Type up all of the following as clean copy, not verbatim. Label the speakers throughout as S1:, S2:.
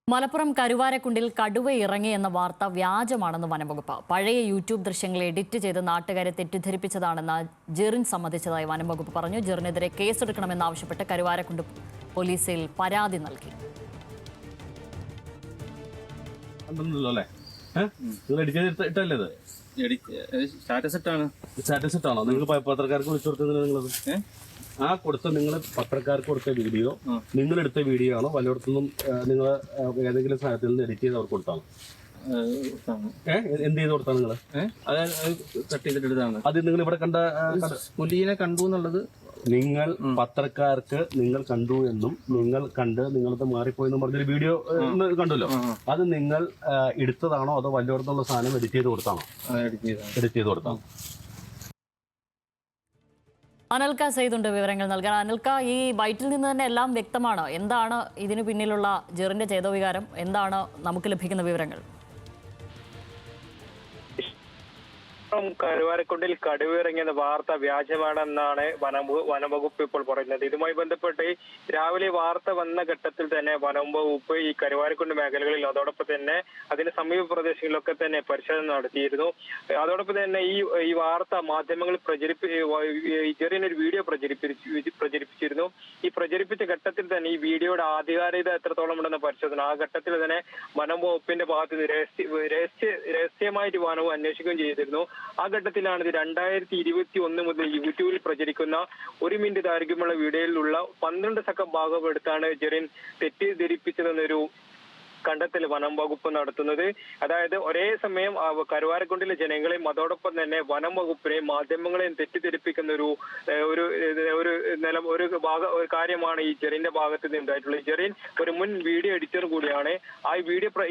S1: മലപ്പുറം കരുവാരക്കുണ്ടിൽ കടുവ ഇറങ്ങി എന്ന വാർത്ത വ്യാജമാണെന്ന് വനംവകുപ്പ്. പഴയ യൂട്യൂബ് ദൃശ്യങ്ങൾ എഡിറ്റ് ചെയ്ത് നാട്ടുകാരെ തെറ്റിദ്ധരിപ്പിച്ചതാണെന്ന് ജെറിൻ സമ്മതിച്ചതായി വനംവകുപ്പ് പറഞ്ഞു. ജെറിനെതിരെ കേസെടുക്കണമെന്നാവശ്യപ്പെട്ട് കരുവാരക്കുണ്ട് പോലീസിൽ പരാതി നൽകി.
S2: സ്റ്റാറ്റസ് ഇട്ടാണോ നിങ്ങൾ പത്രക്കാർക്ക് വിളിച്ചു കൊടുത്തത്? നിങ്ങളത് നിങ്ങൾ പത്രക്കാർക്ക് കൊടുത്ത വീഡിയോ നിങ്ങൾ എടുത്ത വീഡിയോ ആണോ പലയിടത്തുനിന്നും നിങ്ങൾ ഏതെങ്കിലും സാധനത്തിൽ നിന്ന് എഡിറ്റ് ചെയ്ത് അവർക്ക് കൊടുത്താണോ? എന്ത് ചെയ്ത് കൊടുത്താണ് നിങ്ങൾ? അത് നിങ്ങൾ ഇവിടെ കണ്ട
S3: പുലിയെ കണ്ടു എന്നുള്ളത്
S2: നിങ്ങൾ പത്രക്കാർക്ക് നിങ്ങൾ കണ്ടു എന്നും നിങ്ങൾ കണ്ട് നിങ്ങളത് മാറിപ്പോയെന്നും പറഞ്ഞൊരു വീഡിയോ കണ്ടല്ലോ. അത് നിങ്ങൾ എടുത്തതാണോ അതോ വല്ലയിടത്തുള്ള സാധനം എഡിറ്റ് ചെയ്ത് കൊടുത്താണോ? എഡിറ്റ് ചെയ്ത് കൊടുത്താണോ?
S1: അനൽക്ക സെയ്തുണ്ട് വിവരങ്ങൾ നൽകാൻ. അനൽക്ക, ഈ ബൈറ്റിൽ നിന്ന് തന്നെ എല്ലാം വ്യക്തമാണ്. എന്താണ് ഇതിനു പിന്നിലുള്ള ജെറിന്റെ ചേതോവികാരം? എന്താണ് നമുക്ക് ലഭിക്കുന്ന വിവരങ്ങൾ?
S4: കരുവാരക്കുണ്ടിൽ കടുവ ഇറങ്ങിയെന്ന വാർത്ത വ്യാജമാണെന്നാണ് വനംവകുപ്പ് ഇപ്പോൾ പറയുന്നത്. ഇതുമായി ബന്ധപ്പെട്ട് രാവിലെ വാർത്ത വന്ന ഘട്ടത്തിൽ തന്നെ വനംവകുപ്പ് ഈ കരുവാരക്കുണ്ട് മേഖലകളിൽ അതോടൊപ്പം തന്നെ അതിന് സമീപ പ്രദേശങ്ങളിലൊക്കെ തന്നെ പരിശോധന നടത്തിയിരുന്നു. അതോടൊപ്പം തന്നെ ഈ വാർത്ത മാധ്യമങ്ങളിൽ ചെറിയൊരു വീഡിയോ പ്രചരിപ്പിച്ചിരുന്നു. ഈ പ്രചരിപ്പിച്ച ഘട്ടത്തിൽ തന്നെ ഈ വീഡിയോയുടെ ആധികാരികത എത്രത്തോളം ഉണ്ടെന്ന പരിശോധന ആ ഘട്ടത്തിൽ തന്നെ വനംവകുപ്പിന്റെ ഭാഗത്ത് രഹസ്യമായിട്ട് വനവും അന്വേഷിക്കുകയും ചെയ്തിരുന്നു. ആ ഘട്ടത്തിലാണ് ഇത് 2021 മുതൽ യൂട്യൂബിൽ പ്രചരിക്കുന്ന 1 മിനിറ്റ് ദൈർഘ്യമുള്ള വീഡിയോയിലുള്ള 12 സെക്കൻഡ് ഭാഗം എടുത്താണ് ജെറിൻ തെറ്റിദ്ധരിപ്പിച്ചതെന്നൊരു കണ്ടെത്തൽ വനം വകുപ്പ് നടത്തുന്നത്. അതായത് ഒരേ സമയം കരുവാരക്കുണ്ടിലെ ജനങ്ങളെയും അതോടൊപ്പം തന്നെ വനം വകുപ്പിനെയും മാധ്യമങ്ങളെയും തെറ്റിദ്ധരിപ്പിക്കുന്ന ഒരു കാര്യമാണ് ഈ ജെറിന്റെ ഭാഗത്ത് നിന്ന് ഉണ്ടായിട്ടുള്ളത്. ജെറിൻ ഒരു മുൻ വീഡിയോ എഡിറ്റർ കൂടിയാണ്.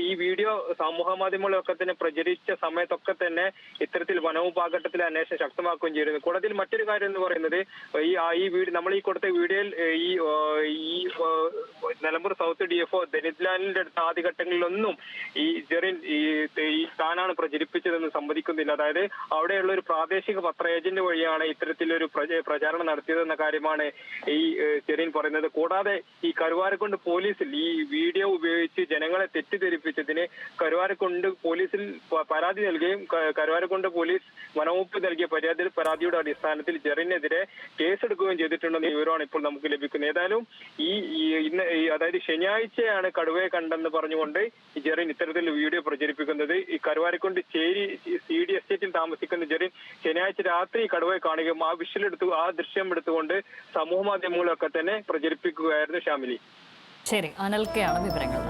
S4: ഈ വീഡിയോ സമൂഹ മാധ്യമങ്ങളിലൊക്കെ തന്നെ പ്രചരിച്ച സമയത്തൊക്കെ തന്നെ ഇത്തരത്തിൽ വനവകുപ്പ് ആ ഘട്ടത്തിലെ അന്വേഷണം ശക്തമാക്കുകയും ചെയ്തിരുന്നു. കൂടാതെ മറ്റൊരു കാര്യം എന്ന് പറയുന്നത് നമ്മൾ ഈ കൊടുത്ത വീഡിയോയിൽ ഈ നിലമ്പൂർ സൗത്ത് DFO ദരിദ്ലാലിന്റെ അടുത്ത ആദ്യഘട്ടങ്ങളിലൊന്നും ഈ ജെറിൻ താനാണ് പ്രചരിപ്പിച്ചതെന്ന് സമ്മതിക്കുന്നില്ല. അതായത് അവിടെയുള്ള ഒരു പ്രാദേശിക പത്ര ഏജന്റ് വഴിയാണ് ഇത്തരത്തിലൊരു പ്രചാരണം നടത്തിയതെന്ന കാര്യമാണ് ഈ ജെറിൻ പറയുന്നത്. കൂടാതെ ഈ കരുവാരക്കുണ്ട് പോലീസിൽ ഈ വീഡിയോ ഉപയോഗിച്ച് ജനങ്ങളെ തെറ്റിദ്ധരിപ്പിച്ചതിന് കരുവാരക്കുണ്ട് പോലീസിൽ പരാതി നൽകുകയും കരുവാരക്കുണ്ട് പോലീസ് വനവകുപ്പ് നൽകിയ പരാതിയുടെ അടിസ്ഥാനത്തിൽ ജെറിനെതിരെ കേസെടുക്കുകയും ചെയ്തിട്ടുണ്ടെന്ന വിവരമാണ് ഇപ്പോൾ നമുക്ക് ലഭിക്കുന്നത്. ഏതായാലും അതായത് ശനിയാഴ്ചയാണ് കടുവയെ കണ്ടെന്ന് പറഞ്ഞുകൊണ്ട് ജെറിൻ ഇത്തരത്തിൽ വീഡിയോ പ്രചരിപ്പിക്കുന്നത്. ഈ കരുവാരക്കുണ്ട് ചേരി CD എസ്റ്റേറ്റിൽ താമസിക്കുന്ന ജെറിൻ ശനിയാഴ്ച രാത്രി കടുവയെ കാണുകയും ആ ദൃശ്യം എടുത്തുകൊണ്ട് സമൂഹ മാധ്യമങ്ങളൊക്കെ തന്നെ പ്രചരിപ്പിക്കുകയായിരുന്നു. ഷാമിലി.
S1: ശരി, അനൽക്കയാണ് വിവരങ്ങൾ.